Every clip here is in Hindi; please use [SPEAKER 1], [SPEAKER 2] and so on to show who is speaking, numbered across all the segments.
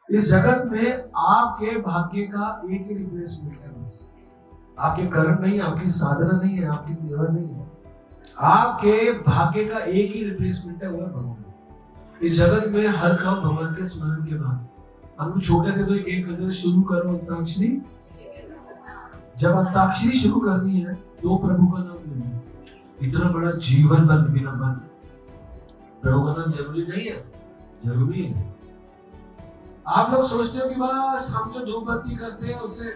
[SPEAKER 1] इस जगत में आपके भाग्य का एक ही रिप्लेसमेंट है बस। आपके कर्म नहीं है, आपकी साधना नहीं है, आपकी सेवा नहीं है। आपके भाग्य का एक ही रिप्लेसमेंट है, वो है भगवान। इस जगत में हर काम भगवान के स्मरण के बाद। हम लोग छोटे थे तो एक गेम कहते थे, शुरू करो अंताक्षरी। जब अंताक्षरी शुरू करनी है तो प्रभु का नाम लेना। इतना बड़ा जीवन बंद बिना बंद प्रभु का नाम जरूरी नहीं है? जरूरी है। आप लोग सोचते हो कि बस हम जो धूप बत्ती करते हैं उससे,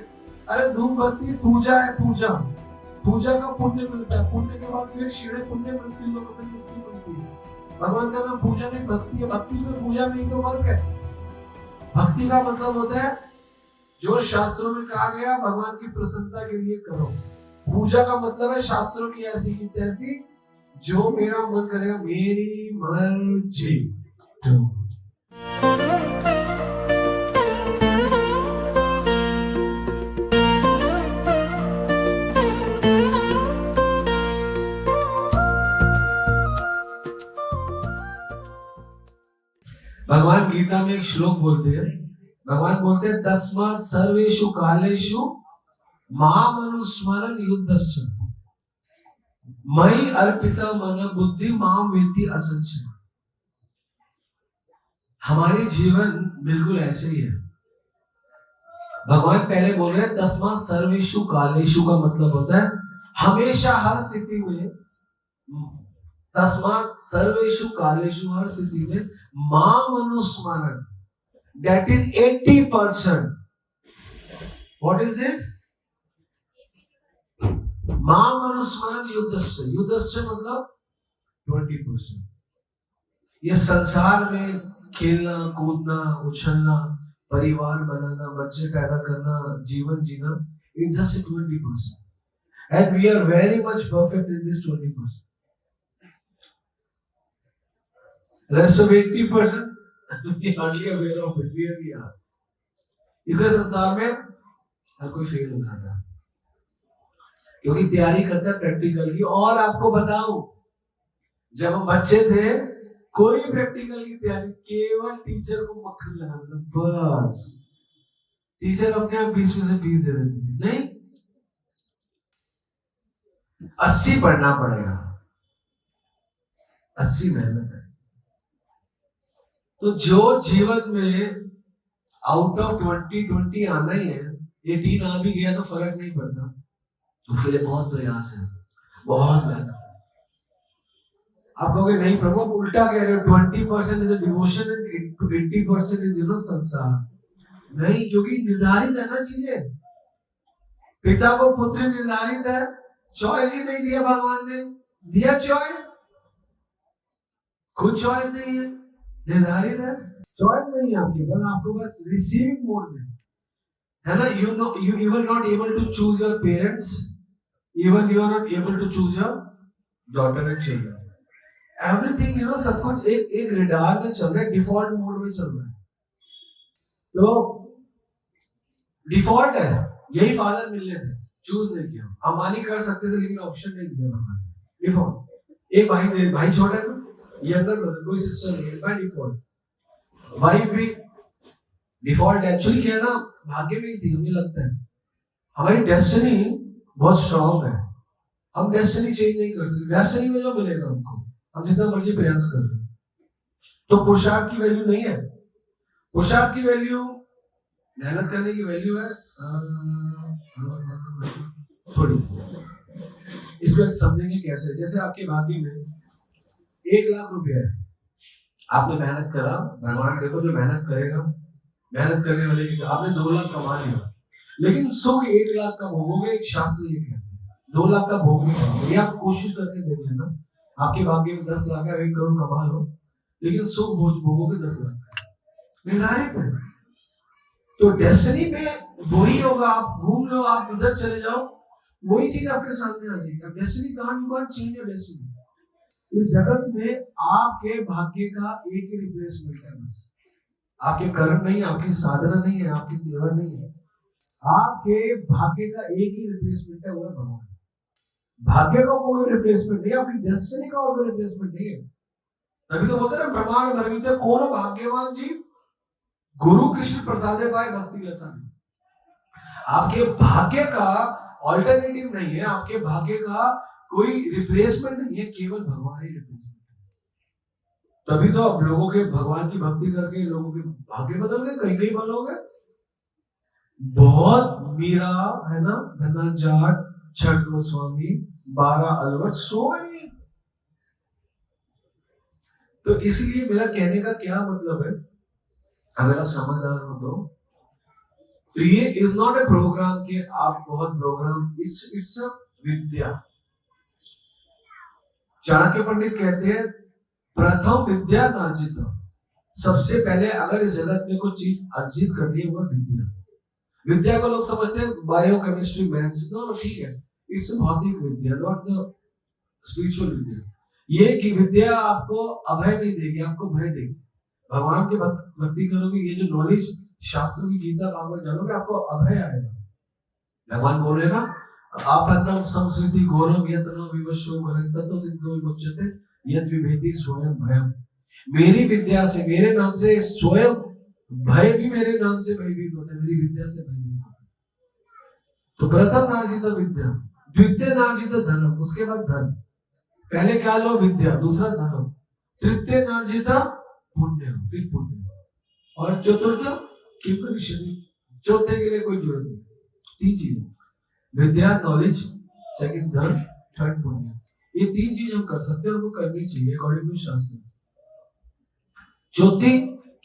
[SPEAKER 1] अरे धूप बत्ती पूजा है, पूजा पूजा का पुण्य मिलता है, पुण्य के बाद फिर शीड़े पुण्य मिलती है, फिर मुक्ति मिलती है। भगवान का नाम पूजा नहीं, भक्ति है। भक्ति में पूजा में ही तो फर्क है। भक्ति का मतलब होता है जो शास्त्रों में कहा गया भगवान की प्रसन्नता के लिए करो। पूजा का मतलब है शास्त्रों की ऐसी की तैसी, जो मेरा मन करेगा, मेरी मर्जी। भगवान गीता में एक श्लोक बोलते हैं, भगवान बोलते हैं तस्मात् सर्वेषु कालेषु माम अनुस्मरन् युद्धस्य मयि अर्पिता मन बुद्धि माम वेत्ति असंशय। हमारी जीवन बिल्कुल ऐसे ही है। भगवान पहले बोल रहे हैं तस्मात् सर्वेषु कालेषु का मतलब होता है हमेशा हर स्थिति में। तस्मात् सर्वेषु कालेषु हर स्थिति में माम अनुस्मरण, that is 80%. What is this? माम अनुस्मरण युद्धस्य। युद्धस्य मतलब 20%। ये संसार में खेलना कूदना उछलना, परिवार बनाना, बच्चे पैदा करना, जीवन जीना, it's just 20%. And we are very much perfect in this 20%. Rest of 80% we hardly aware of it. Where we are. इसलिए संसार में हर कोई फेल हो जाता है, क्योंकि तैयारी करता है प्रैक्टिकल की। और आपको बताऊं, जब हम बच्चे थे कोई प्रैक्टिकल की तैयारी, केवल टीचर को मक्खन लगाना, बस। टीचर अपने आप 20 में से 20 दे देती थी। नहीं, 80 पढ़ना पड़ेगा, 80 मेहनत है। तो जो जीवन में आउट ऑफ 20 आना ही है, 18 आ भी गया तो फर्क नहीं पड़ता। उसके लिए बहुत प्रयास है, बहुत मेहनत है। आप कहोगे नहीं प्रभु आप उल्टा कह रहे हो, 20% इज डिवोशन एंड 80% इज संसार। नहीं, क्योंकि निर्धारित है ना चीजें। पिता को पुत्र निर्धारित है, चॉइस ही नहीं दिया भगवान ने। दिया चॉइस, खुद चॉइस नहीं है, निर्धारित है। चॉइस नहीं है आपके पास, आपको बस रिसीविंग मोड में है ना। You know you are not able to choose your parents, even you are not able to choose your daughter and children. Everything you know, सब कुछ एक रेडार में चल रहा है, डिफॉल्ट मोड में चल रहा है। तो डिफॉल्ट है, यही फादर मिलने थे, चूज नहीं किया। अंबानी कर सकते थे लेकिन ऑप्शन नहीं दिया भगवान। डिफॉल्ट एक भाई दे, भाई छोटा है, यंगर ब्रदर, कोई सिस्टर नहीं है, बाय डिफॉल्ट। वाइफ भी डिफॉल्ट। एक्चुअली क्या है ना, भाग्य में ही थी, हमें लगता है हमारी डेस्टिनी बहुत स्ट्रांग है। हम डेस्टिनी चेंज नहीं कर सकते, डेस्टिनी में जो मिलेगा हमको, हम जितना मर्जी प्रयास कर रहे हैं। तो पुरुषार्थ की वैल्यू नहीं है। पुरुषार्थ की वैल्यू, मेहनत करने की वैल्यू है थोड़ी सी। इसको समझेंगे कैसे? जैसे आपके भाग्य में 1 लाख रुपया है, आपने मेहनत करा, भगवान देखो जो मेहनत करेगा, मेहनत करने वाले की, आपने 2 लाख कमा लिया, लेकिन सुख 1 लाख का भोगोगे। एक शास्त्र ये कहते हैं 2 लाख का भोग नहीं पाओगे। ये आप कोशिश करके देख लेना, आपके भाग्य में 10 लाख है, 1 करोड़ कमा लो, लेकिन सुख भोगोगे 10 लाख का, निर्धारित है। तो डेस्टिनी में वही होगा। आप घूम लो, आप इधर चले जाओ, वही चीज आपके सामने आ जाएगी। Destiny can't, you can't change your destiny. इस जगत में आपके भाग्य का एक ही रिप्लेसमेंट है बस। आपके कर्म नहीं है, आपकी साधना नहीं है, आपकी सेवा नहीं है। आपके भाग्य का एक ही रिप्लेसमेंट है, वो है भगवान। भाग्य का कोई रिप्लेसमेंट नहीं है, आपकी डेस्टिनी का और कोई रिप्लेसमेंट नहीं है। तभी तो बोलते हैं ना, प्रमाण धर्मित कौन भाग्यवान जी, गुरु कृष्ण प्रसादे पाए भक्ति लता नहीं। आपके भाग्य का ऑल्टरनेटिव नहीं है, आपके भाग्य का कोई रिप्लेसमेंट नहीं है, केवल भगवान ही रिप्लेसमेंट। तभी तो अब लोगों के भगवान की भक्ति करके लोगों के भाग्य बदल गए, कई कई बल हो गए। बहुत मीरा है ना, धना जाट, छठ गोस्वामी, 12 अलवर, सो मेनी। तो इसलिए मेरा कहने का क्या मतलब है, अगर आप समझदार हो तो ये इज नॉट ए प्रोग्राम कि आप बहुत प्रोग्राम, इट्स अ विद्या। चाणक्य पंडित कहते हैं प्रथम विद्या अर्जित। सबसे पहले अगर इस जगत में कोई चीज अर्जित करनी है वो विद्या। विद्या को लोग समझते हैं बायो केमिस्ट्री, मैथ्स, नो ठीक है, इट्स भौतिक विद्या, नॉट द स्पिरिचुअल विद्या। ये कि विद्या आपको अभय नहीं देगी, आपको भय देगी। भगवान की भक्ति करोगे, ये जो नॉलेज शास्त्र की गीता भागवत जानोगे, आपको अभय आएगा। भगवान बोल रहे ना, आपन्नम संस्कृति घोरम यत्नो विवशो भरततो सिद्धो विमुच्यते यद विभेति स्वयं भयम। मेरी विद्या से, मेरे नाम से स्वयं भय भी मेरे नाम से भयभीत होते, मेरी विद्या से भयभीत होते। तो प्रथम नार्जित विद्या, द्वितीय नार्जित धर्म, उसके बाद धर्म। पहले क्या लो, विद्या, दूसरा धर्म, तृतीय नार्जित पुण्य, फिर पुण्य, और चतुर्थ किम करिष्यति, चौथे के लिए कोई जरूरत नहीं। तीन चीजें, विद्या, नॉलेज, सेकंड धर्म, थर्ड पुण्य। ये तीन चीज हम कर सकते हैं, और वो करनी चाहिए अकॉर्डिंग टू शास्त्र। चौथी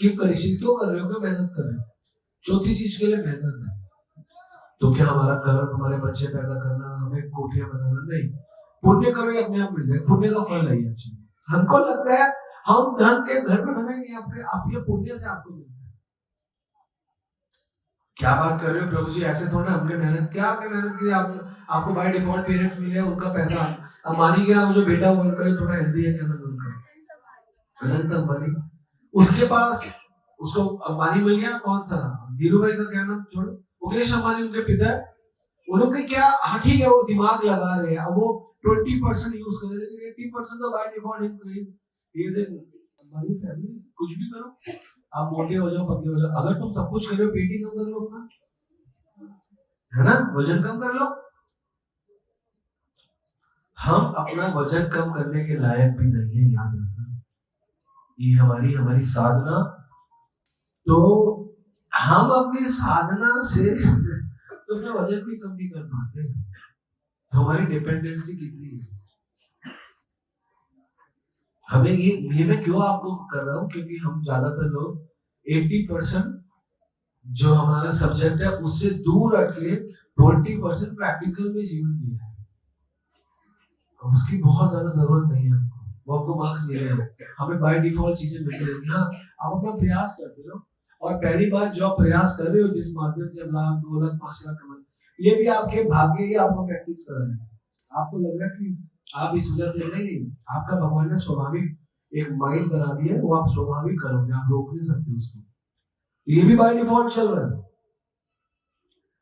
[SPEAKER 1] किम करिष्यति, क्यों कर रहे हो, क्यों मेहनत कर रहे हो, चौथी चीज के लिए मेहनत है। तो क्या हमारा कर्म, हमारे बच्चे पैदा करना, हमें कोठियां बनाना, नहीं। पुण्य करो, ये अपने आप मिल जाएगा, पुण्य का फल है। हमको लगता है हम धन के घर बनाएंगे, आपके पुण्य से आपको मिलता है। क्या बात कर रहे हो प्रभु जी, ऐसे थोड़ा हमने मेहनत, क्या आपने मेहनत की, आपको बाय डिफॉल्ट पेरेंट्स मिले, उनका पैसा अंबानी गया, वो जो बेटा हुआ उनका थोड़ा हेल्दी है, क्या नाम उनका, अनंत अंबानी, उसके पास उसको अंबानी मिल गया। कौन सा, धीरू भाई का क्या नाम, छोड़ो, मुकेश अंबानी उनके पिता है। उन्होंने क्या, हाँ ठीक है, वो दिमाग लगा रहे हैं, अब वो 20% यूज कर रहे हैं, लेकिन 80% तो बाय डिफॉल्ट हमारी फैमिली। कुछ भी करो, आप मोटे हो जाओ, पतले हो जाओ, अगर तुम सब कुछ कर रहे हो, पेट ही कम कर लो अपना, है ना, वजन कम कर लो। हम अपना वजन कम करने के लायक भी नहीं है, याद रखना। ये हमारी साधना, तो हम अपनी साधना से तो अपना वजन भी कम नहीं कर पाते। तो हमारी डिपेंडेंसी कितनी है। हमें ये मैं क्यों आपको कर रहा हूं, क्योंकि हम ज्यादातर लोग 80% जो हमारा सब्जेक्ट है उससे दूर हट के 20% प्रैक्टिकल में जीवन जी रहे हैं। उसकी बहुत ज्यादा जरूरत नहीं है हमको, वो आपको मार्क्स मिलेगा, हमें बाय डिफॉल्ट चीजें मिल रही। हाँ, आप अपना प्रयास करते रहो, और पहली बात जो आप प्रयास कर रहे हो, जिस माध्यम से 1,00,000, 2,00,000, 5,00,000 कमाने, ये भी आपके भाग्य ही आपको प्रैक्टिस करा रहे हैं। आपको लग रहा है कि आप इस वजह से, नहीं, आपका भगवान ने स्वाभाविक एक माइंड बना दिया, वो आप स्वाभाविक करोगे, आप रोक नहीं सकते उसको। ये भी बाय डिफॉल्ट चल रहा है।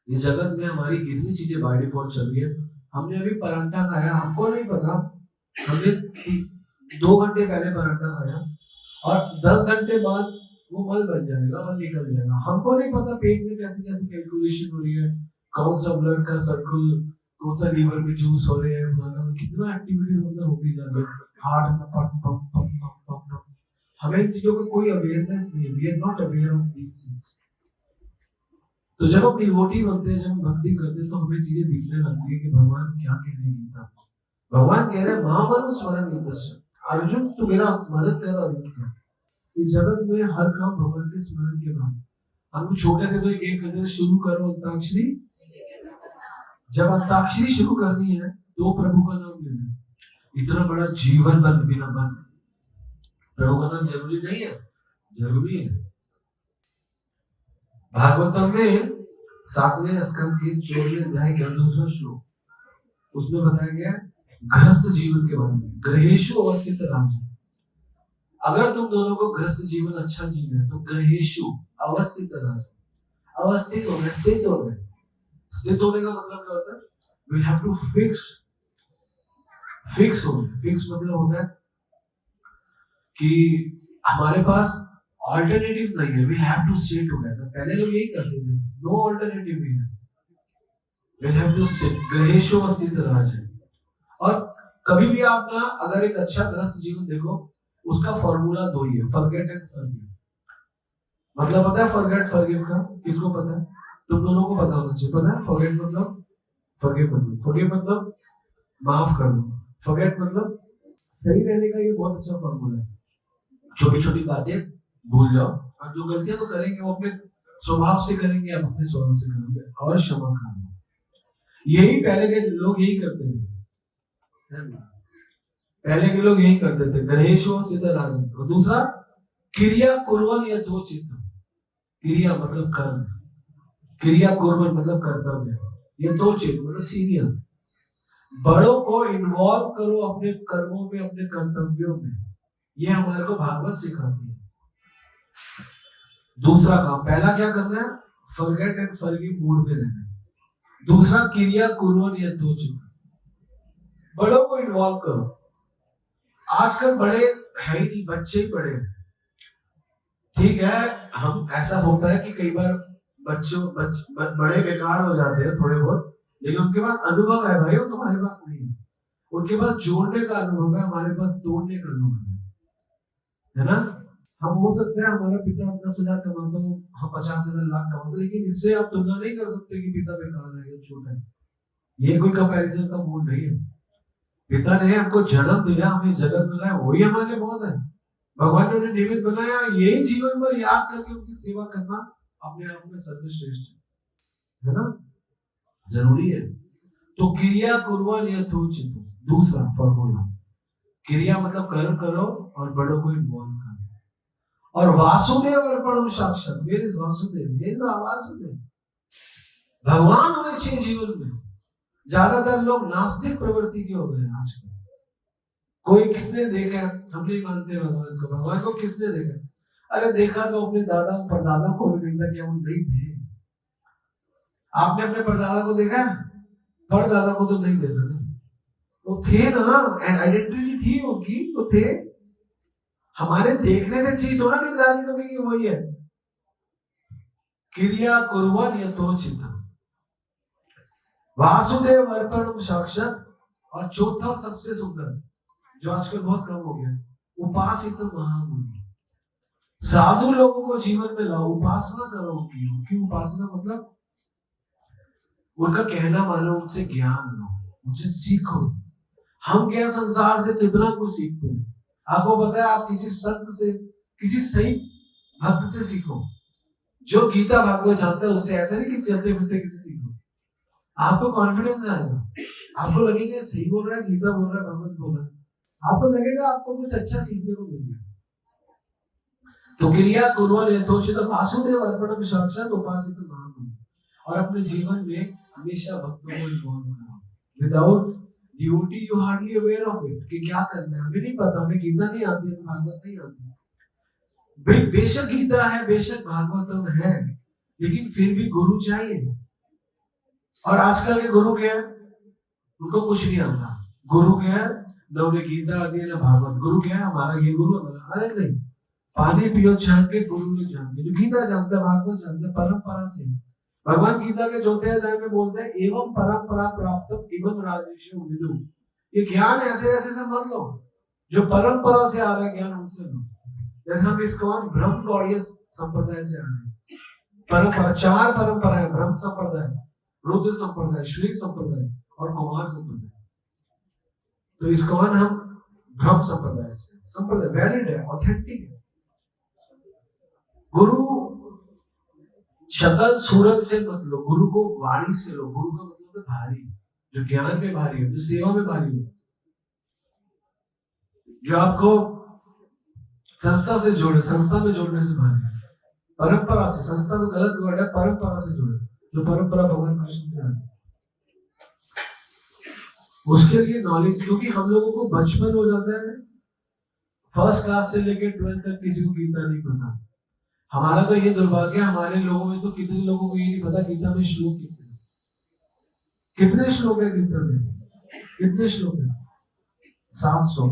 [SPEAKER 1] इस जगत में हमारी इतनी चीजें बाय डिफॉल्ट चल रही है। हमने अभी परांठा खाया, हमको नहीं पता, हमने 2 घंटे पहले परांठा खाया, और 10 घंटे बाद वो मल बन जाएगा और निकल जाएगा। हमको नहीं पता पेट में कैसे कैसे कैलकुलेशन हो रही है, कौन सा ब्लड का सर्कल, कौन सा लीवर में जूस हो रहे हैं, कितना एक्टिविटीज अंदर होती जा रही है, हार्ट में pump pump pump pump pump. हमें इन चीजों का कोई अवेयरनेस नहीं है, we are not aware of these things. तो जब हम डिवोटी बनते हैं, जब हम भक्ति करते हैं, तो हमें चीजें दिखने लगती है कि भगवान क्या कहने की था। भगवान कह रहे हैं महामन स्मरण निर्दर्शन, अर्जुन तू मेरा स्मरण कर, अर्जुन कर। इस जगत में हर काम भगवान के स्मरण के बाद। हम छोटे थे तो एक गेम कहते थे, शुरू करो अंताक्षरी। जब अंताक्षरी शुरू करनी है तो प्रभु का नाम लेना है। इतना बड़ा जीवन बंद बिना बंद, प्रभु का नाम जरूरी नहीं है, जरूरी है। भागवतम में 7वें स्कंद के 14वें अध्याय का 2वां श्लोक, उसमें बताया गया गृहस्थ जीवन के बारे में, ग्रहेशु अवस्थित राज्य। अगर तुम दोनों को गृहस्थ जीवन अच्छा जीना है तो ग्रहेशु अवस्थित राज्य, अवस्थित हो गए, स्थित हो गए। स्थित होने का मतलब क्या होता है, वी हैव टू फिक्स हो गए। फिक्स मतलब होता है कि हमारे पास ऑल्टरनेटिव नहीं है, we have to stay together. पहले लोग यही करते थे, नो ऑल्टरनेटिव भी है, वी हैव टू स्टे, ग्रहेशो अस्तित्व राज है। और कभी भी आप ना अगर एक अच्छा ग्रस्त जीवन देखो, उसका फॉर्मूला दो ही है, फॉरगेट एंड फॉरगिव। मतलब पता है फॉरगेट फॉरगिव का? किसको पता है? तुम दोनों को पता होना चाहिए। पता है फॉरगेट मतलब? फॉरगिव मतलब माफ कर दो। फॉरगेट मतलब सही रहने का ये बहुत अच्छा फॉर्मूला है। छोटी छोटी बातें भूल जाओ, और जो गलतियां तो करेंगे वो अपने स्वभाव से करेंगे, आप अपने स्वभाव से करेंगे, और क्षमा कर दो। यही पहले के लोग यही करते थे, पहले के लोग यही करते थे, गणेशो सिद्धराजन। और दूसरा क्रिया कुर्वन् यथोचित। क्रिया मतलब कर्म, क्रिया कुर्वन् मतलब कर्तव्य, यथोचित मतलब सीनियर। बड़ों को इन्वॉल्व करो अपने कर्मों में, अपने कर्तव्यों में। ये हमारे को भागवत सिखाती है। दूसरा काम, पहला क्या करना है? फॉरगेट एंड फॉरगिव मूड में रहना है। दूसरा क्रिया कुर्वन् यथोचित, बड़ों को इन्वॉल्व करो। आजकल बड़े है ही नहीं, बच्चे ही बड़े हैं। ठीक है, हम ऐसा होता है कि कई बार बड़े बेकार हो जाते हैं थोड़े बहुत, लेकिन उनके पास अनुभव है भाई, वो तुम्हारे पास नहीं है। उनके पास जोड़ने का अनुभव है, हमारे पास तोड़ने का अनुभव है ना? हम हो सकते हैं हमारा पिता 10,000 कमाता हो, हम 50,000 लाख कमाते, लेकिन इससे आप तुलना नहीं कर सकते कि पिता बेकार है या छोटा है। ये कोई कंपैरिजन का मूड नहीं है। पिता ने हमको जन्म दिया, हमें जगत बनाया, वही हमारे लिए बहुत है। भगवान ने उन्हें निमित्त बनाया, यही जीवन भर याद करके उनकी सेवा करना अपने आप में सर्वश्रेष्ठ है ना, जरूरी है। तो क्रिया कुर्वन् यथोचित, दूसरा फॉर्मूला। क्रिया मतलब कर्म करो और बड़ों को इन्वॉल्व करो। और वासुदेव अर्पणम साक्षात, where is Vasudev? Where is Vasudev? भगवान होने चाहिए जीवन में। ज्यादातर लोग नास्तिक प्रवृत्ति के हो गए आजकल। कोई किसने देखा? हम नहीं मानते भगवान को। भगवान को किसने देखा? अरे देखा तो अपने दादा परदादा को भी नहीं था, क्या वो नहीं थे? आपने अपने परदादा को देखा? परदादा को तो नहीं देखा ना, वो थे ना, एंड आइडेंटिटी थी उनकी, वो थे। हमारे देखने से चीज थोड़ा निर्धारित हो गई कि वही है। क्रिया कुर्वन् यथोचित, वासुदेव अर्पणम साक्षात। और चौथा और सबसे सुंदर, जो आजकल बहुत कम हो गया, उपासित महामुनि। साधु लोगों को जीवन में लाओ, उपासना करो उनकी। उनकी उपासना मतलब उनका कहना मानो, उनसे ज्ञान लो, उनसे सीखो। हम क्या संसार से कितना कुछ सीखते हैं। आपको पता है, आप किसी संत से, किसी सही भक्त से सीखो जो गीता भागवत जानता है उससे। ऐसा नहीं कि चलते फिरते किसी सीखो, आपको कॉन्फिडेंस आएगा, आपको लगेगा सही बोल रहा है, गीता बोल रहा है, भागवत बोल रहा है, आपको लगेगा आपको कुछ अच्छा सीखने को मिल गया। तो क्रिया कुर्वन् यथोचित वासुदेव अर्पणम साक्षात उपासित महामुनि। और अपने जीवन में हमेशा भक्तों को इन्वॉल्व करो। Without duty you hardly aware of it कि क्या करना है। हमें नहीं पता, हमें गीता नहीं आती, हमें भागवत नहीं आती। बेशक गीता है, बेशक भागवत है, लेकिन फिर भी गुरु चाहिए। और आजकल के गुरु क्या है? उनको कुछ नहीं आता। गुरु क्या है? न उन्हें गीता आती है, न भागवत। गुरु क्या है? हमारा ये गुरु हमारा। अरे नहीं, पानी पियो छान के, गुरु ने जान के। जो गीता जानता है, भागवत जानता है, परंपरा से। भगवान गीता के 4थे अध्याय में बोलते हैं, एवं परंपरा प्राप्त एवं राजेशु विदु। ये ज्ञान ऐसे ऐसे से मत लो, जो परंपरा से आ रहा है ज्ञान उनसे लो। जैसे हम इस्कॉन ब्रह्म गौड़ीय संप्रदाय से आ रहे हैं। परंपरा 4 परंपरा है, ब्रह्म संप्रदाय, रुद्र संप्रदाय, श्री संप्रदाय और कुमार संप्रदाय। तो इस्कॉन हम ब्रह्म संप्रदाय से, संप्रदाय वैलिड है, ऑथेंटिक है। गुरु शक्ल सूरत से मत लो, गुरु को वाणी से लो। गुरु का मतलब है भारी, जो ज्ञान में भारी हो, जो सेवा में भारी हो, जो आपको संस्था से जोड़े, संस्था में जोड़ने से भारी है। परंपरा से, संस्था तो गलत वर्ड है, परंपरा से जोड़े, जो परंपरा भगवान कृष्ण से आती है। उसके लिए नॉलेज, क्योंकि हम लोगों को बचपन हो जाता है, फर्स्ट क्लास से लेकर 12th तक किसी को गीता नहीं पता। हमारा तो ये दुर्भाग्य, हमारे लोगों में तो कितने लोगों को ये नहीं पता गीता में श्लोक कितने श्लोक है गीता में? कितने श्लोक है? 700।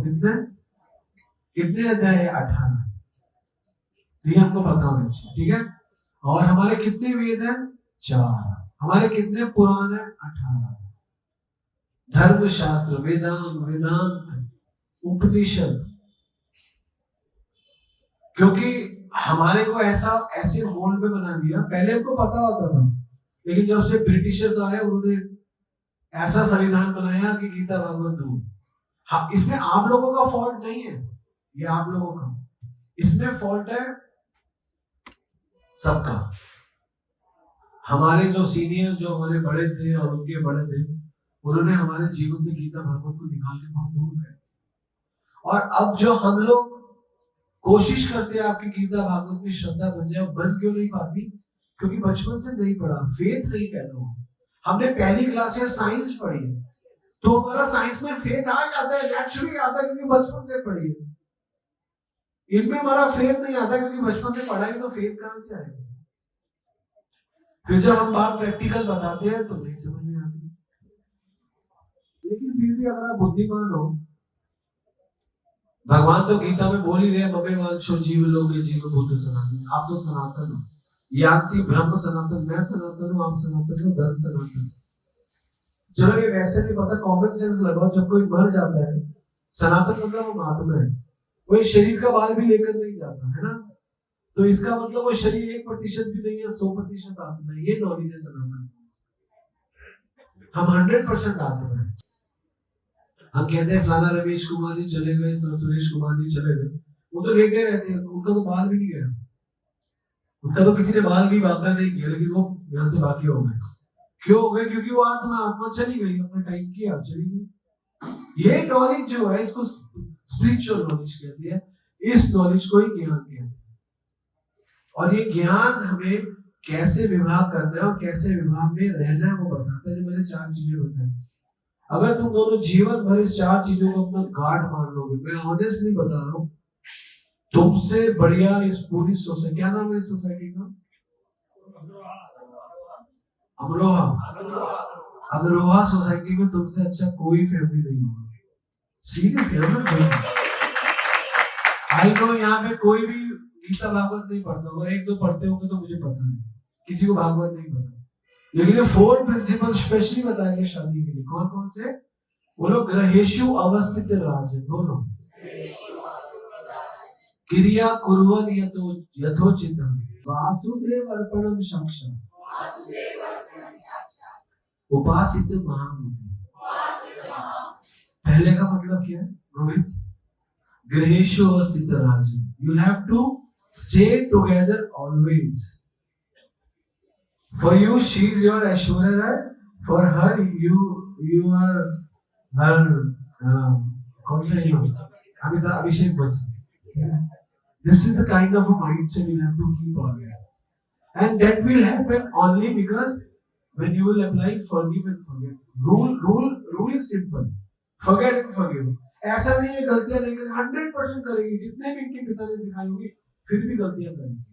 [SPEAKER 1] कितने अध्याय है? 18। ये हमको पता होना चाहिए, ठीक है। और हमारे कितने वेद हैं? 4। हमारे कितने पुराण हैं? 18। धर्मशास्त्र, वेदांत, वेदांत, उपनिषद। क्योंकि हमारे को ऐसे मोल्ड में बना दिया। पहले हमको पता होता था, लेकिन जब से ब्रिटिशर्स आए उन्होंने ऐसा संविधान बनाया कि गीता भागवत दो। हाँ, इसमें आप लोगों का फॉल्ट नहीं है, ये आप लोगों का, इसमें फॉल्ट है सबका। हमारे जो सीनियर, जो हमारे बड़े थे और उनके बड़े थे, उन्होंने हमारे जीवन से गीता भागवत को निकाल के बहुत दूर है। और अब जो हम लोग कोशिश करते हैं आपकी गीता भागवत में श्रद्धा बन जाए, बन क्यों नहीं पाती? क्योंकि बचपन से नहीं पढ़ा, फेथ नहीं पैदा हुआ। हमने पहली क्लास से साइंस पढ़ी है, तो हमारा साइंस में फेथ आ जाता है, नेचुरली आता है, क्योंकि बचपन से पढ़ी है। इनमें हमारा फेथ नहीं आता क्योंकि बचपन से पढ़ा है, तो फेथ कहां से आएगा? फिर जब हम बात प्रैक्टिकल बताते हैं तो नहीं समझ में आती। लेकिन फिर भी अगर आप बुद्धिमान हो, भगवान तो गीता में बोल ही रहे, ममे वांछो जीव लोगे जीव भूत सनातन। आप तो सनातन हो, याति ब्रह्म सनातन, मैं सनातन हूं, आप सनातन हो, धर्म सनातन। चलो ये वैसे नहीं पता, कॉमन सेंस लगाओ। जब कोई मर जाता है, सनातन मतलब वो महात्मा है, कोई शरीर का बाल भी लेकर नहीं जाता है ना, तो इसका मतलब वो शरीर 1% भी नहीं है, 100% आत्मा है। ये नॉलेज है सनातन। हम 100% आत्मा है। हम कहते हैं फलाना रमेश कुमार जी चले गए, सुरेश कुमार जी चले गए, वो तो लेटे रहते हैं, उनका तो बाल भी नहीं गया, उनका तो किसी ने बाल भी बांका नहीं किया, लेकिन वो यहाँ से बाकी हो गए। क्यों हो गए? क्योंकि वो आत्मा चली गई, अपने टाइम किया, चली गई। ये नॉलेज जो है, इसको स्पिरिचुअल नॉलेज कहते हैं। इस नॉलेज को ही ज्ञान कहते हैं। और ये ज्ञान हमें कैसे विवाह करना है और कैसे विवाह में रहना है वो बताता है। जो मैंने 4 चीजें बताई, अगर तुम दोनों जीवन भर इस 4 चीजों को अपना गार्ड मान लोगे, मैं ऑनेस्टली बता रहा हूँ, तुमसे बढ़िया इस पूरी सोसाइटी, क्या नाम है इस सोसाइटी का? अमरोहा। अमरोहा सोसाइटी में तुमसे अच्छा कोई फैमिली नहीं होगा। सीरियसली, आई नो यहाँ पे कोई भी गीता भागवत नहीं पढ़ता होगा, 1-2 पढ़ते होंगे तो मुझे पता नहीं, किसी को भागवत नहीं पता। लेकिन ये 4 प्रिंसिपल स्पेशली बताए गए शादी के लिए। कौन कौन से? बोलो, ग्रहेषु अवस्थित राज, बोलो, क्रिया कुर्वन् यथोचित, वासुदेव अर्पणम साक्षात्, उपासित महामुनि। पहले का मतलब क्या है रोहित? ग्रहेषु अवस्थित राज, you have to stay together always. For you, she is your Aishwarya. For her, you are her. Abhishek Bachchan. This is the kind of a mindset you have to keep on, and that will happen only because when you will apply forgive and forget. Rule is simple. Forget and forgive. ऐसा नहीं है गलतियां नहीं करेंगे, 100% करेंगे, जितने भी इनके पिता ने सिखाई होगी, फिर भी गलतियां करेंगे।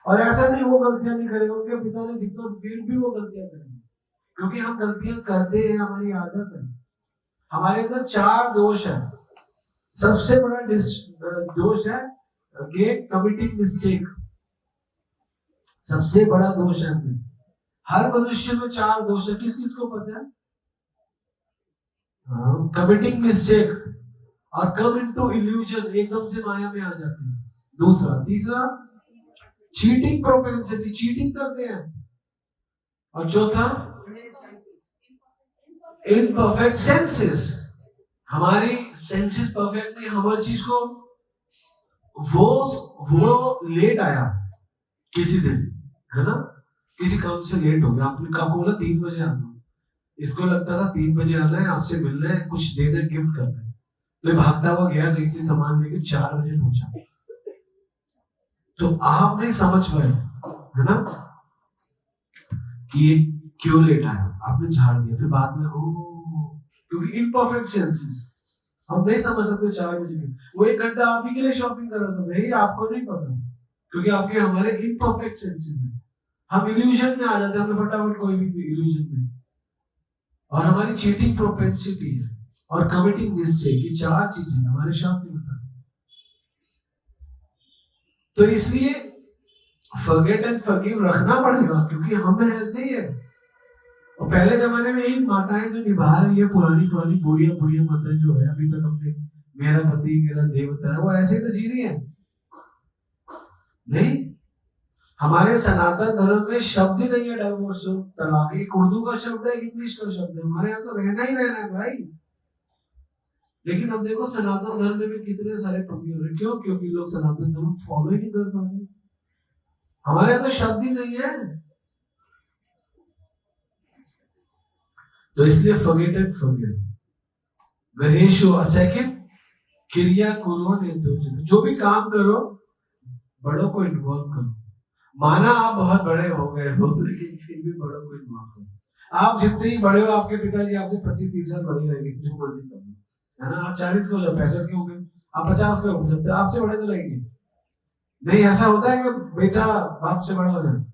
[SPEAKER 1] और ऐसा नहीं वो गलतियां नहीं करेंगे, उनके पिता ने जितना, फिर भी वो गलतियां करेंगे, क्योंकि हम गलतियां करते हैं, हमारी आदत है। हमारे अंदर 4 दोष है। सबसे बड़ा दोष है कमिटिंग मिस्टेक। सबसे बड़ा दोष है हमें। हर मनुष्य में 4 दोष है। किस किस को पता है? कमिटिंग मिस्टेक और कम इनटू इल्यूजन, एकदम से माया में आ जाते हैं। दूसरा, तीसरा, चीटिंग प्रोपेंसिटी, चीटिंग करते हैं। और चौथा, इनपरफेक्ट सेंसेस। हमारी सेंसेस परफेक्ट नहीं, हर चीज को वो लेट आया किसी दिन, है ना, किसी काम से लेट हो गया, आपने कहा बोला 3 बजे आना, इसको लगता था 3 बजे आना है, आपसे मिलना है, कुछ देना है, गिफ्ट करना है, तो भागता हुआ गया कहीं से सामान लेके 4 बजे पहुंचा। तो आप नहीं समझ पाए, है ना, कि ये क्यों लेट आया, आपने झाड़ दिया, फिर बाद में क्योंकि इनपरफेक्ट सेंसेस हम नहीं समझ सकते। 4 बजे वो 1 घंटा आप ही के लिए शॉपिंग कर रहा था, भाई आपको नहीं पता, क्योंकि आपके हमारे इनपरफेक्ट सेंसेस में हम इल्यूजन में आ जाते हैं, हमें फटाफट कोई भी इल्यूजन में। और हमारी चीटिंग प्रोपेंसिटी है और कमिटिंग मिस्टेक, ये 4 चीजें हमारे शास्त्र में बताते हैं। तो इसलिए फॉरगेट एंड फॉरगिव रखना पड़ेगा, क्योंकि हम ऐसे ही है। और पहले जमाने में यही माताएं जो निभा रही है, पुरानी पुरानी बुढ़िया बुढ़िया माताएं जो है अभी तक अपने मेरा पति मेरा देवता है, वो ऐसे ही तो जी रही है। नहीं, हमारे सनातन धर्म में शब्द ही नहीं है डाइवोर्स, तलाक एक उर्दू का शब्द है, इंग्लिश का शब्द है। हमारे यहाँ तो रहना ही रहना है भाई। लेकिन अब देखो सनातन धर्म में भी कितने सारे पंगे हो रहे, क्यों? क्योंकि लोग सनातन धर्म फॉलो ही नहीं कर पा रहे। हमारे यहाँ तो शब्द ही नहीं है। तो इसलिए फॉरगेट एंड फॉरगिव। गणेशो असेकिन क्रिया करो ने तो जो भी काम करो बड़ों को इन्वॉल्व करो। माना आप बहुत बड़े हो गए हो, लेकिन फिर भी बड़ों को इन्वॉल्व करो। आप जितने ही बड़े हो, आपके पिताजी आपसे 25-30 साल बड़े रहेंगे, जो मर्जी कर लो, है ना। आप 40 के हो, 65 के हो गए, आप 50 के हो, 75 आपसे बड़े तो रहेंगे। नहीं, ऐसा होता है कि बेटा बाप से बड़ा हो जाए?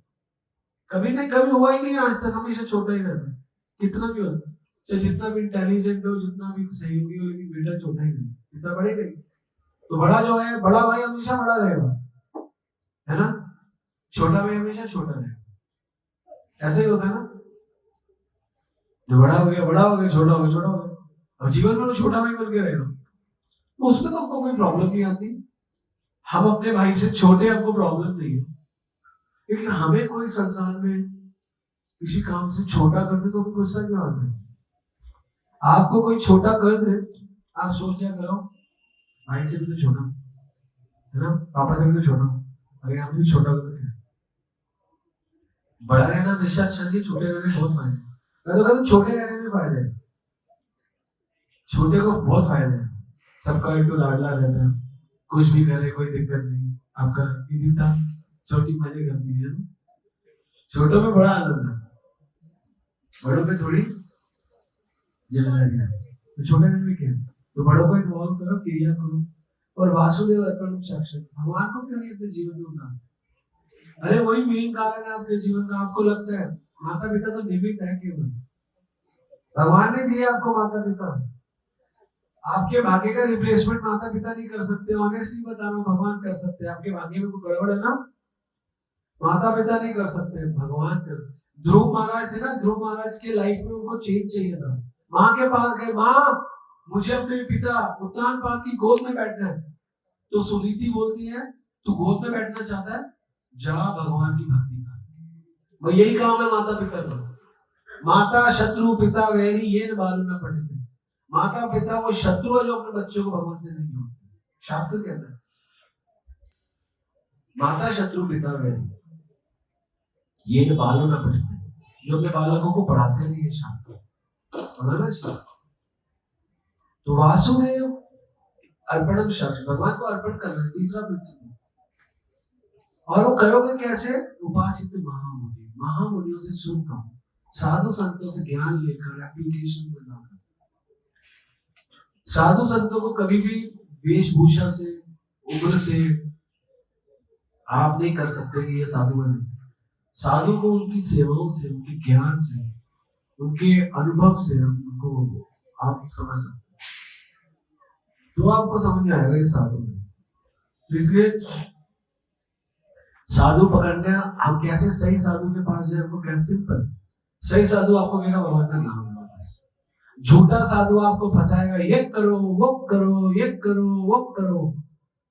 [SPEAKER 1] कभी नहीं, कभी हुआ ही नहीं आज तक, हमेशा छोटा ही रहता है। कितना भी हो, चाहे जितना भी इंटेलिजेंट हो, जितना भी सहयोगी हो, लेकिन बेटा छोटा ही नहीं, इतना बड़े नहीं। तो बड़ा जो है, बड़ा भाई हमेशा बड़ा रहेगा, है ना। छोटा भाई हमेशा छोटा रहेगा। ऐसा ही होता है ना, जो बड़ा हो गया बड़ा हो गया, छोटा हो गया छोटा हो गया। अब जीवन में छोटा भाई बन के रहेगा, तो उसमें तो हमको कोई प्रॉब्लम नहीं आती। हम अपने भाई से छोटे, हमको प्रॉब्लम नहीं है। लेकिन हमें कोई संसार में किसी काम से छोटा कर दे तो हमें गुस्सा क्यों आता है? आपको कोई छोटा कर दे, आप सोच क्या करो, भाई से भी तो छोटा है ना, पापा से भी तो छोटा, अरे आप भी छोटा कर क्या? बड़ा रहना हमेशा अच्छा नहीं, छोटे रहने में बहुत फायदे। मैं तो कहता हूँ छोटे रहने में फायदे हैं, छोटे को बहुत फायदे हैं। सबका एक तो लाडला रहता है, कुछ भी करे कोई दिक्कत नहीं, आपका दीदी छोटी मजे करती है। छोटों में बड़ा आनंद है, बड़ों पे थोड़ी जिम्मेदारी है। तो छोटे में क्या, तो बड़ों को इन्वॉल्व करो, क्रिया करो। और वासुदेव अर्पण साक्षात, भगवान को क्यों नहीं अपने जीवन में उतार? अरे वही मेन कारण है आपके जीवन का। आपको लगता है माता पिता तो निमित्त है केवल, भगवान ने दिया आपको माता पिता। आपके भाग्य का रिप्लेसमेंट माता पिता नहीं कर सकते। ऑनेस्टली बता रहा हूँ, भगवान कर सकते हैं। आपके भाग्य में कोई गड़बड़ है ना, माता पिता नहीं कर सकते, भगवान कर। ध्रुव महाराज थे ना, ध्रुव महाराज के लाइफ में उनको चेंज चाहिए था। माँ के पास गए, माँ मुझे अपने पिता उत्तानपाद की गोद में बैठना है। तो सुनीति बोलती है, तू गोद में बैठना चाहता है, जा भगवान की भक्ति कर। वो यही काम है माता पिता का। माता शत्रु पिता वैरी ये न बालू न पढ़े थे। माता पिता वो शत्रु है जो अपने बच्चों को भगवान से नहीं जोड़ते। शास्त्र कहता है माता शत्रु पिता वैरी ये न बालू न पढ़े थे, जो अपने बालकों को पढ़ाते नहीं है। शास्त्र तो वासुदेव अर्पणम शक्ष, भगवान को अर्पण करना तीसरा प्रिंसिपल। और वो करोगे कैसे? उपासित महामुनि, महामुनियों से सुनकर, साधु संतों से ज्ञान लेकर, एप्लीकेशन में लाकर। साधु संतों को कभी भी वेशभूषा से, उम्र से आप नहीं कर सकते कि ये साधु है। साधु को उनकी सेवाओं से, उनके ज्ञान से, उनके अनुभव से उनको आप समझ सकते, तो आपको समझ में आएगा ये साधु है। तो इसलिए साधु पकड़ने हम कैसे सही साधु के पास जाए, आपको कैसे सिंपल। सही साधु आपको कहेगा भगवान का नाम लो बस। झूठा साधु आपको फंसाएगा, ये करो वो करो, ये करो वो करो।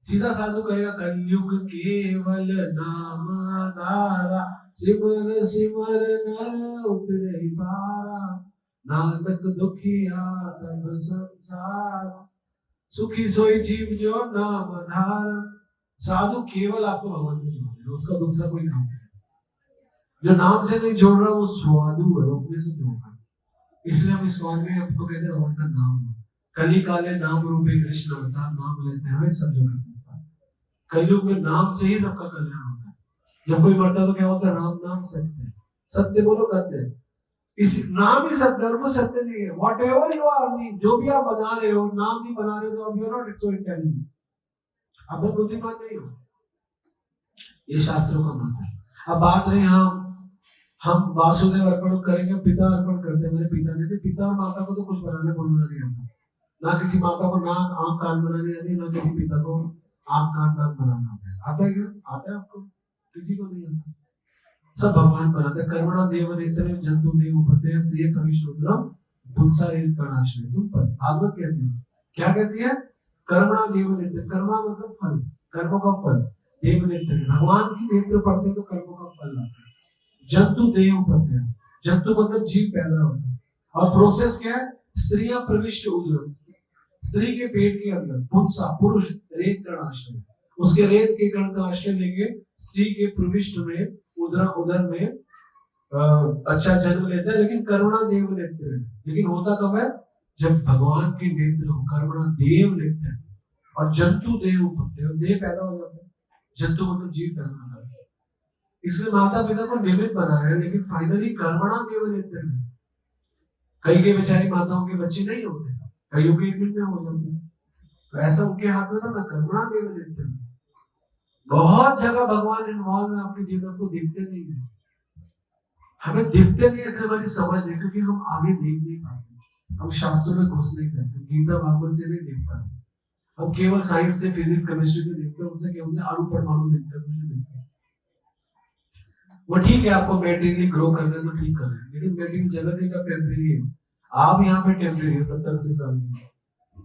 [SPEAKER 1] सीधा साधु कहेगा कलयुग केवल नाम आधारा, सिमर सिमर नर उतरे पारा, नानक दुखिया सब संसार, सुखी सोई जीव जो नाम आधारा। साधु केवल आपको भगवान से जोड़ रहा है, उसका दूसरा कोई काम नहीं। जो नाम से नहीं जोड़ रहा वो स्वादु है, वो अपने से जोड़ रहा है। इसलिए हम इस काल में आपको कहते हैं भगवान का नाम लो। कली काले नाम रूपे कृष्ण अवतार, नाम लेते हैं सब जगह। कलयुग में नाम से ही सबका कल्याण होता है। जब कोई मरता तो क्या होता है? राम नाम सत्य है, सत्य बोलो कहते हैं। इस नाम ही सत्य, और वो सत्य नहीं है। वॉट एवर यू आर, जो भी आप बना रहे हो, नाम नहीं बना रहे हो तो अब you are not so intelligent, अब बहुत बुद्धिमान नहीं हो। ये शास्त्रों का मत है। अब बात रही हम वासुदेव अर्पण करेंगे, पिता अर्पण करते हैं। मेरे पिता ने, पिता और माता को तो कुछ बनाना बोलना नहीं आता। ना किसी माता को नाक आंख कान बनानी आती, ना किसी पिता को आंख कान नाक बनाना आता है। आता है क्या? आता है आपको? किसी को नहीं आता। सब भगवान बनाते हैं। कर्मणा देव नेत्र जंतु देव उपते श्रेय कविश्रुद्रम पुंसा रेत कर्णाश्रय। सिंपल। भागवत कहती है, क्या कहती है? कर्मणा देव नेत्र, कर्मा मतलब फल, कर्मों का फल। देव नेत्र, भगवान की नेत्र पड़ते तो कर्मों का फल आता है। जंतु देव उपते, जंतु मतलब जीव पैदा होता है। और प्रोसेस क्या है? स्त्रियां प्रविष्ट उदर, स्त्री के पेट के अंदर, पुंसा पुरुष रेत कर्ण आश्रय, उसके रेत के कर्ण का आश्रय लेके स्त्री के प्रविष्ट में उदर उदर में अच्छा जन्म लेता है। लेकिन करुणा देव नेत्र, लेकिन होता कब है? जब भगवान के नेत्र हो, करुणा देव नेत्र। और जंतु देव उपते, देह पैदा हो जाता है। जंतु मतलब जीव पैदा होता है। इसलिए माता पिता को निमित्त बनाया है, लेकिन फाइनली कर्मणा देव नेत्र है। कई के बेचारी माताओं के बच्चे नहीं होते, कईयों के एक मिनट में हो जाते हैं। तो ऐसा उनके हाथ में था ना, कर्मणा देव नेत्र। बहुत जगह भगवान इन्वॉल्व है आपके जीवन को, दिखते नहीं है। हमें दिखते नहीं है इसलिए हमारी समझ नहीं, क्योंकि हम आगे देख नहीं पाते, हम शास्त्रों में घुस नहीं पाते, गीता भागवत से नहीं देख पाते। हम केवल साइंस से, फिजिक्स केमिस्ट्री से देखते हैं, उनसे केवल अणु परमाणु देखते हैं, कुछ नहीं देखते। वो ठीक है, आपको मेंटली ग्रो कर रहे हैं तो ठीक कर रहे हैं, लेकिन मेंटली जगत एक टेम्परेरी है। आप यहाँ पे टेम्परेरी है 70-80 साल की।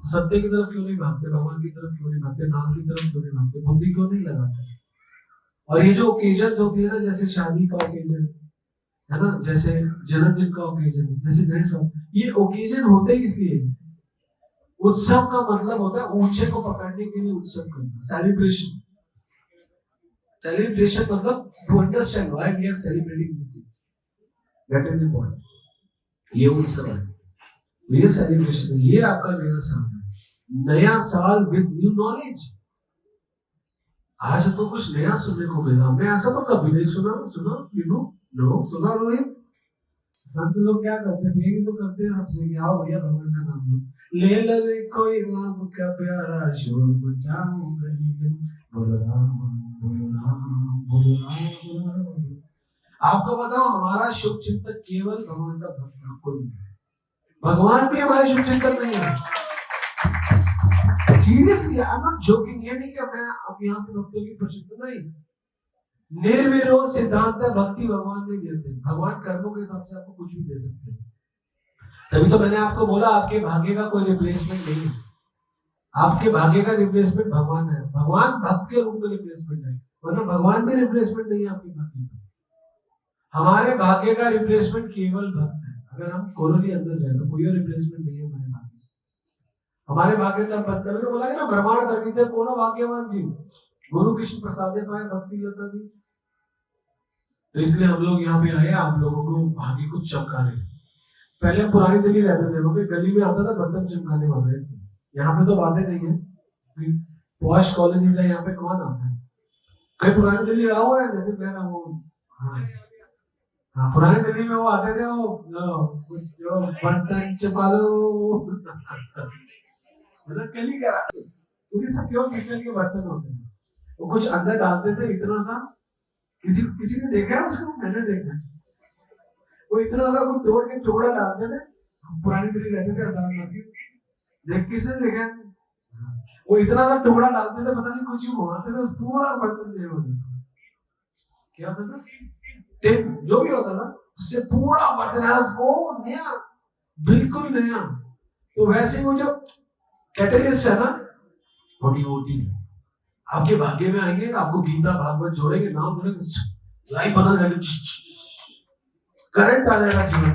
[SPEAKER 1] सत्य की तरफ क्यों नहीं भागते? भगवान की तरफ क्यों नहीं भागते? नाम की तरफ क्यों नहीं भागते? बुद्धि क्यों नहीं लगाते? और ये जो ओकेजन होती है ना, जैसे शादी का ओकेजन है ना, जैसे जन्मदिन का ओकेजन, जैसे नए साल, ये ओकेजन होते ही इसलिए। उत्सव का मतलब होता है ऊंचे को पकड़ने के लिए उत्सव करना, सेलिब्रेशन। सेलिब्रेशन मतलब to understand why we are celebrating this, that is the point. ये उत्सव है, ये सेलिब्रेशन है, ये आपका नया साल है। नया साल विद न्यू नॉलेज। आज हमको कुछ नया सुनने को मिला, हमने ऐसा तो कभी नहीं सुना। सुना यू नो सुना रोहित? संत लोग क्या करते हैं? ये तो करते हैं सबसे कि आओ भैया भगवान का नाम लो, ले ले कोई राम का प्यारा शोर मचाओ गली में, बोलो राम बोलो राम बोलो राम बोलो राम। आपको बताओ, हमारा शुभ चिंतक केवल भगवान का भक्त, कोई नहीं। भगवान भी हमारे शुभ चिंतक नहीं है। Seriously, I am not joking. ये नहीं कि मैं अब यहाँ पे भक्तों की प्रशंसा नहीं। निर्विरोध सिद्धांत है, भक्ति भगवान नहीं देते, भगवान कर्मों के हिसाब से आपको कुछ भी दे सकते हैं। तभी तो मैंने आपको बोला आपके भाग्य का कोई रिप्लेसमेंट नहीं है। आपके भाग्य का रिप्लेसमेंट भगवान है, भगवान भक्त के रूप में रिप्लेसमेंट है, वरना भगवान भी रिप्लेसमेंट नहीं है आपके भाग्य का। हमारे भाग्य का रिप्लेसमेंट केवल भक्त है। अगर हम कोरोली अंदर जाए तो कोई और रिप्लेसमेंट नहीं है हमारे भाग्य से। हमारे भाग्य तब भक्त करके बोला ना, ब्रह्मांड धर्मी कोनो भाग्यवान जीव, गुरु कृष्ण प्रसादे पाए भक्ति लता जी। तो इसलिए हम लोग यहाँ पे आए आप लोगों को भाग्य को चमकाने। पहले हम पुरानी दिल्ली रहते थे, क्योंकि गली में आता था बर्तन चमकाने वाले। यहाँ पे तो बातें नहीं है, पॉश कॉलोनी था, यहाँ पे कौन आता है? कहीं पुरानी दिल्ली रहा हुआ है? जैसे मैं रहा हूँ। हाँ, पुरानी दिल्ली में वो आते थे, वो कुछ जो बर्तन चमका लो मतलब कली करा, क्योंकि सब क्यों किचन के बर्तन होते हैं, वो कुछ अंदर डालते थे इतना सा। किसी ने देखा है उसको? मैंने देखा है। वो इतना सा कुछ तोड़ के टुकड़ा डालते थे। पुरानी दिल्ली रहते थे आजाद मार्केट, देख किसने देखा है? वो इतना सा टुकड़ा डालते थे, पता नहीं कुछ ही घुमाते थे, पूरा बर्तन नहीं होता था। क्या होता था? टेप जो भी होता था, उससे पूरा बर्तन वो नया, बिल्कुल नया। तो वैसे वो जो कैटलिस्ट है ना, ओटी आपके भाग्य में आएंगे, आपको गीता भागवत जोड़ेंगे, नाम बोलेंगे, लाइफ बदल जाएगी, करंट आ जाएगा जीवन में।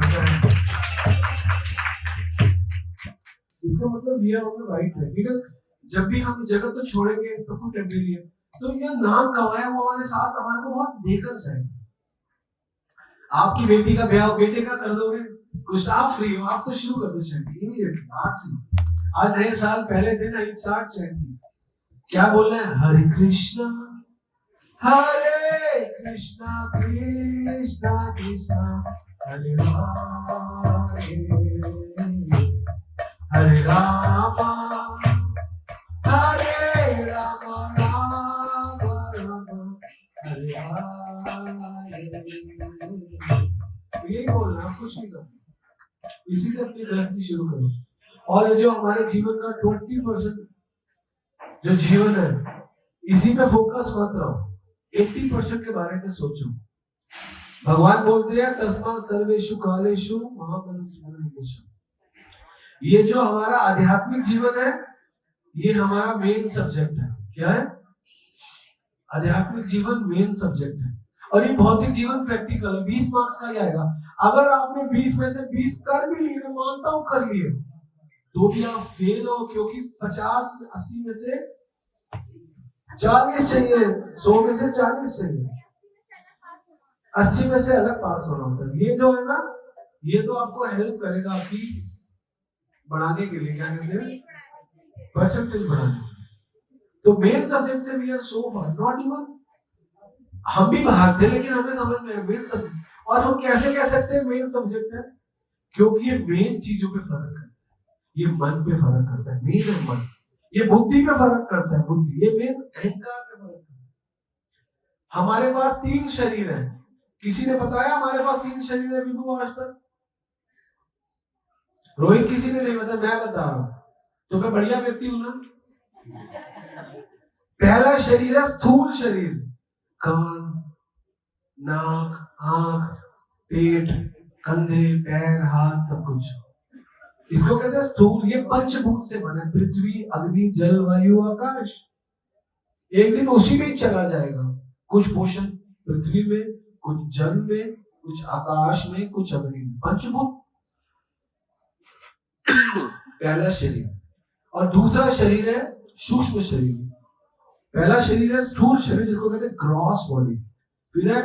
[SPEAKER 1] इसका मतलब we are on the right track. Because जब भी हम जगत को छोड़ेंगे, सब कुछ टेम्परेरी है, तो ये नाम कमाया वो हमारे साथ हमारे को बहुत देकर जाएगा। आपकी बेटी का ब्याह बेटे का कर दोगे, कुछ आप फ्री हो, आप तो शुरू कर दो चैंटिंग इमीडिएटली आज से। आज नए साल पहले दिन 8 चैंटिंग क्या बोल रहे हैं? हरे कृष्णा कृष्णा कृष्णा हरे हरे रामा हरे रामा राम राम हरे यही बोलना, कुछ नहीं करना, इसी से अपनी गृहस्थी शुरू करो। और जो हमारे जीवन का 20% जो जीवन है, इसी पे फोकस मत रहो, 80% के बारे में सोचो। भगवान बोलते हैं तस्मा सर्वेषु कालेषु महामनुष्य। ये जो हमारा आध्यात्मिक जीवन है, ये हमारा मेन सब्जेक्ट है। क्या है? आध्यात्मिक जीवन मेन सब्जेक्ट है। और ये भौतिक जीवन प्रैक्टिकल है। 20 मार्क्स का ही आएगा। अगर आपने 20 में से 20 कर भी लिए, मैं मानता हूं कर लिए, तो भी आप फेल हो, क्योंकि 50-80 में से 40 चाहिए, 100 में से 40 चाहिए, 80 में से अलग पास होना होता है। ये जो है ना, ये तो आपको हेल्प करेगा आपकी बढ़ाने के लिए, क्या कहते हैं, परसेंटेज बढ़ाने। तो मेन सब्जेक्ट से we are so far, not even, हम भी बाहर थे लेकिन हमें समझ में आया मेन सब्जेक्ट। और हम कैसे कह सकते हैं मेन सब्जेक्ट है? क्योंकि ये मेन चीजों पे फर्क है, ये मन पे फर्क करता है, मेन है मन। ये बुद्धि पे फर्क करता है, बुद्धि, ये मेन अहंकार पे फर्क करता है। हमारे पास 3 शरीर है। किसी ने बताया हमारे पास 3 शरीर है विभू आज तक? रोहित किसी ने नहीं बताया, मैं बता रहा हूं, तो मैं बढ़िया व्यक्ति हूं ना। पहला शरीर है स्थूल शरीर, कान, नाक, आंख, पेट, कंधे, पैर, हाथ, सब कुछ। इसको कहते हैं स्थूल। ये पंचभूत से बना, पृथ्वी, अग्नि, जल, वायु, आकाश। एक दिन उसी में ही चला जाएगा। कुछ पोषण पृथ्वी में, कुछ जल में, कुछ आकाश में, कुछ अग्नि में, पंचभूत। पहला शरीर। और दूसरा शरीर है सूक्ष्म शरीर। पहला शरीर है स्थूल शरीर, जिसको कहते हैं ग्रॉस बॉडी। फिर है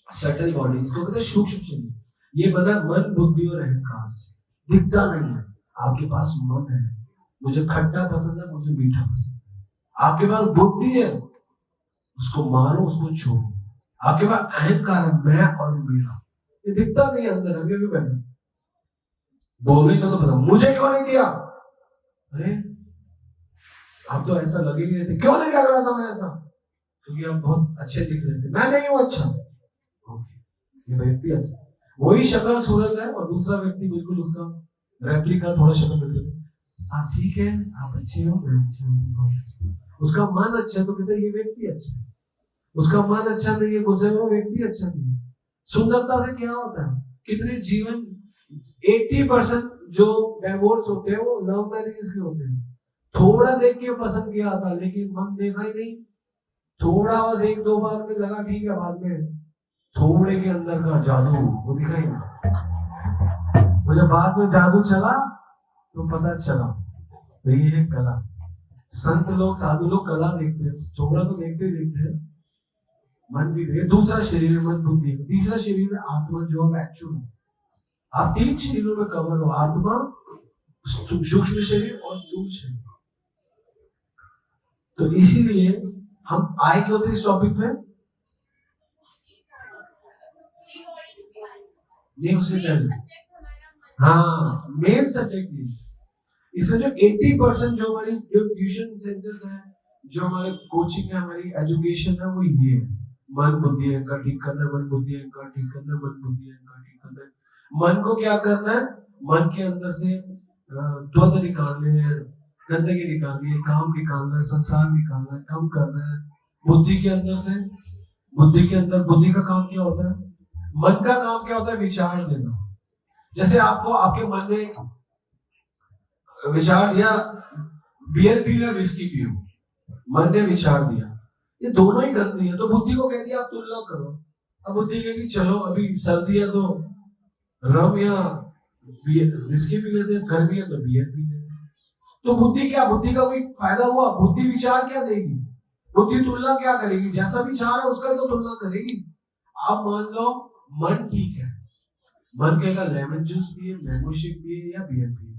[SPEAKER 1] सटल बॉडी, इसको कहते हैं सूक्ष्म शरीर। ये बना मन, बुद्धि और अहंकार से। दिखता नहीं है। आपके पास मन है, मुझे खट्टा पसंद है, मुझे मीठा पसंद है। आपके पास बुद्धि है, उसको मारो, उसको छोड़ो। आपके पास अहंकार है, मैं और मेरा, ये दिखता नहीं अंदर। अभी अभी बैठे बोलने का तो पता, मुझे क्यों नहीं दिया? अरे आप तो ऐसा लगे नहीं रहते। क्यों नहीं लग रहा था मैं ऐसा? क्योंकि आप बहुत अच्छे दिख रहे थे। मैं नहीं हूं अच्छा। ओके, ये व्यक्ति अच्छा, वही शक्ल सूरत है, और दूसरा व्यक्ति बिल्कुल उसका रेप्लिका, थोड़ा शक्ल बदल। आप ठीक है, आप अच्छे हो, मैं अच्छा हूं। उसका मन अच्छा है तो कहते ये व्यक्ति अच्छा है। उसका मन अच्छा नहीं है, गुस्से में, वो व्यक्ति अच्छा नहीं है। सुंदरता से क्या होता है? कितने जीवन 80% जो डाइवोर्स होते हैं वो लव मैरिज के होते हैं। थोड़ा देख के पसंद किया था, लेकिन मन देखा ही नहीं। थोड़ा बस 1-2 बार में लगा, ठीक है, बाद में थोड़े के अंदर का जादू वो दिखा ही नहीं। मुझे बाद में जादू चला तो पता चला तो ये है कला। संत लोग, साधु लोग कला देखते हैं, थोड़ा तो देखते देखते हैं। मन भी देखे। दूसरा शरीर में मन, बुद्धि। तीसरा शरीर में आत्मा, जो अब एक्चुअल आप 3 शरीरों में कवर हो, आत्मा, सूक्ष्म शरीर और स्थूल शरीर। तो इसीलिए हम आए क्यों थे इस टॉपिक पे? ये उससे पहले, हाँ, मेन सब्जेक्ट इसमें जो 80% जो हमारी जो ट्यूशन सेंटर्स हैं, जो हमारे कोचिंग है, हमारी एजुकेशन है, वो ये है। मन, बुद्धि, अहंकार ठीक करना, मन, बुद्धि, अहंकार ठीक करना, मन, बुद्धि, अहंकार ठीक करना। मन को क्या करना है? मन के अंदर से द्वंद्व निकालने हैं, गंदगी निकालनी है, काम निकालना है, संसार निकालना है, कम करना है। बुद्धि के अंदर से, बुद्धि के अंदर, बुद्धि का काम क्या होता है? मन का काम क्या होता है? विचार देना। जैसे आपको आपके मन ने विचार दिया बियर पीओ या विस्की पीओ, मन ने विचार दिया, ये दोनों ही गंदी है, तो बुद्धि को कह दिया आप तुलना करो। अब बुद्धि कहेगी चलो अभी सर्दी है तो रम या विस्की पी लेते हैं, गर्मी है तो बियर पी लेते हैं। तो बुद्धि क्या, बुद्धि का कोई फायदा हुआ? बुद्धि विचार क्या देगी? बुद्धि तुलना क्या करेगी? जैसा विचार है उसका तो तुलना करेगी। आप मान लो मन ठीक है, मन कहेगा लेमन जूस पिए, मैंगो शेक पिए या बियर पिए।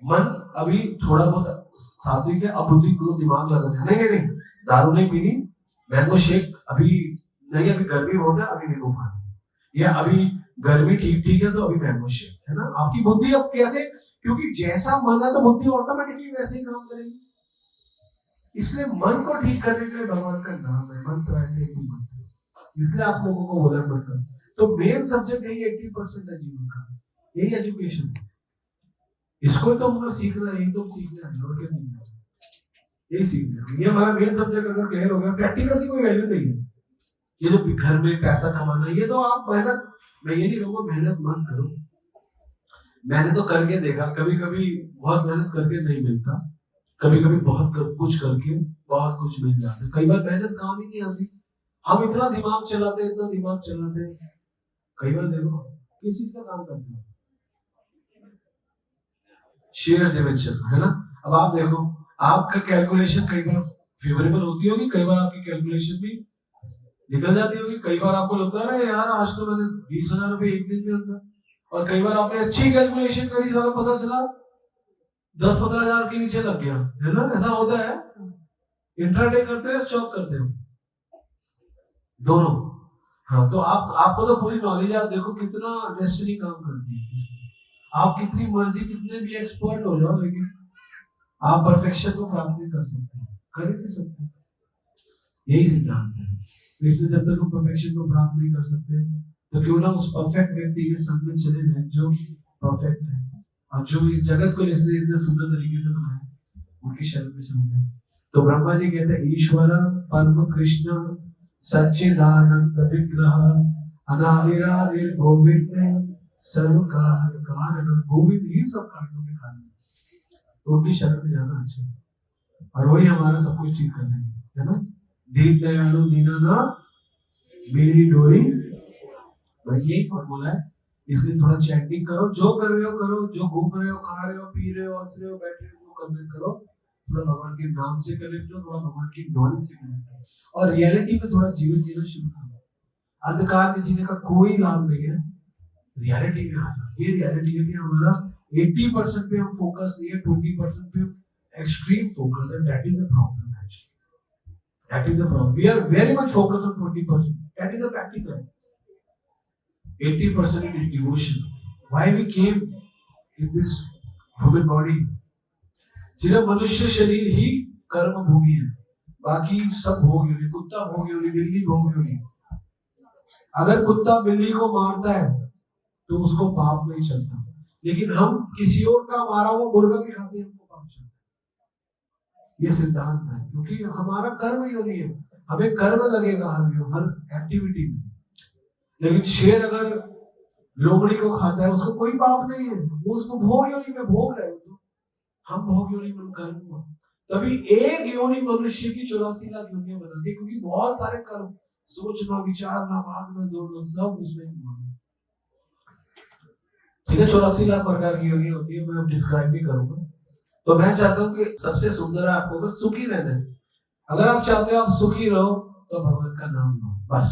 [SPEAKER 1] मन अभी थोड़ा बहुत सात्विक है, अब बुद्धि को दिमाग लगा नहीं नहीं नहीं, दारू नहीं पीनी, मैंगो शेक अभी नहीं, अभी गर्मी बहुत है, अभी नींबू पानी, या अभी गर्मी ठीक ठीक है तो अभी मैंगो शेक, है ना। आपकी बुद्धि अब कैसे, क्योंकि जैसा मन है तो बुद्धि ऑटोमेटिकली वैसे ही काम करेगी। इसलिए मन को ठीक करने के लिए भगवान का नाम है मंत्र है, इसलिए आप लोगों को बोला मंत्र। तो मेन सब्जेक्ट यही 80% है जीवन का, यही एजुकेशन। इसको तो हम लोग सीखना है, यही तो सीखना है, और क्या सीखना है। यही सीख गया। ये हमारा मेन सब्जेक्ट अगर क्लियर हो गया, प्रैक्टिकल की कोई वैल्यू नहीं है। ये जो घर में पैसा कमाना, ये तो आप मेहनत, मैं ये नहीं कहूँगा मेहनत मत करो, मैंने तो करके देखा, कभी कभी बहुत मेहनत करके नहीं मिलता, कभी कभी बहुत कुछ करके बहुत कुछ मिल जाता है। कई बार मेहनत काम ही नहीं आती, हम इतना दिमाग चलाते हैं, इतना दिमाग चलाते हैं। कई बार देखो किस चीज का काम करते हैं, शेयर डिवेंचर, है ना। अब आप देखो, आपका कैलकुलेशन कई बार फेवरेबल होती होगी, कई बार आपकी कैलकुलेशन भी निकल जाती होगी। कई बार आपको लगता है ना यार आज तो मैंने 20,000 रुपए एक दिन में अंदर, और कई बार आपने अच्छी कैलकुलेशन करी, सारा पता चला 10-15,000 के नीचे लग गया, है ना। ऐसा होता है। इंट्राडे करते हैं, स्टॉक करते हो, दोनों। हाँ, तो आपको तो पूरी नॉलेज है। आप देखो कितना डेस्टिनी काम करती है। आप कितनी मर्जी कितने भी एक्सपर्ट हो जाओ, लेकिन आप परफेक्शन को प्राप्त नहीं कर सकते, कर नहीं सकते। यही सिद्धांत है। इसलिए जब तक हम परफेक्शन को प्राप्त नहीं कर सकते, तो क्यों ना उस परफेक्ट व्यक्ति के संग में चले जाए जो परफेक्ट है, और जो इस जगत को जिसने इतने सुंदर तरीके से बनाया, उनकी शरण में चलते हैं। तो ब्रह्मा जी कहते हैं ईश्वर परम कृष्ण सच्चिदानंद विग्रह अनादिरादिर गोविंद सर्व कारण, गोविंद ही सब कारणों के कारण, तो उनकी शरण में जाना अच्छा है, और वही हमारा सब कुछ ठीक कर देंगे, है ना। दीन दयालु दीनानाथ मेरी डोरी, यही फॉर्मूला है। इसलिए थोड़ा चैंटिंग करो, जो कर रहे हो करो, जो घूम रहे हो, खा रहे हो, पी रहे हो, हंस रहे हो, बैठ रहे हो, कमेंट करो, थोड़ा भगवान के नाम से कनेक्ट हो, थोड़ा भगवान की नॉलेज से कनेक्ट हो, और रियलिटी में थोड़ा जीवन जीना शुरू करो। अंधकार में जीने का कोई लाभ नहीं है, रियलिटी में आना। ये रियलिटी है कि हमारा 80% पे हम फोकस नहीं है, 20% पे एक्सट्रीम फोकस है। That is the problem actually, that is the problem. We are very much focused on 20%, that is the practical. 80% is devotion. Why we came in this human body? सिर्फ मनुष्य शरीर ही कर्म भूमि है, बाकी सब भोग योनि। कुत्ता भोग योनि, बिल्ली भोग योनि। अगर कुत्ता बिल्ली को मारता है तो उसको पाप नहीं चलता, लेकिन हम किसी और का मारा हुआ मुर्गा भी खाते हैं, हमको पाप चलता है। ये सिद्धांत है, क्योंकि हमारा कर्म योनि है, हमें कर्म लगेगा हर एक्टिविटी में। लेकिन शेर अगर लोमड़ी को खाता है, उसको कोई पाप नहीं है, वो उसको भोग योनि में भोग रहे हो। हम भोग योनि में कर्म, तभी एक योनि मनुष्य की 84 लाख योनियां बनाती है, क्योंकि बहुत सारे कर्म, सोचना, विचारना, भागना, दौड़ना, सब उसमें ठीक है। 84 लाख प्रकार की योनियां होती है, मैं अब डिस्क्राइब भी करूंगा। तो मैं चाहता हूँ कि सबसे सुंदर आपको बस सुखी रहना है। अगर आप चाहते हो आप सुखी रहो, तो भगवान का नाम लो, बस।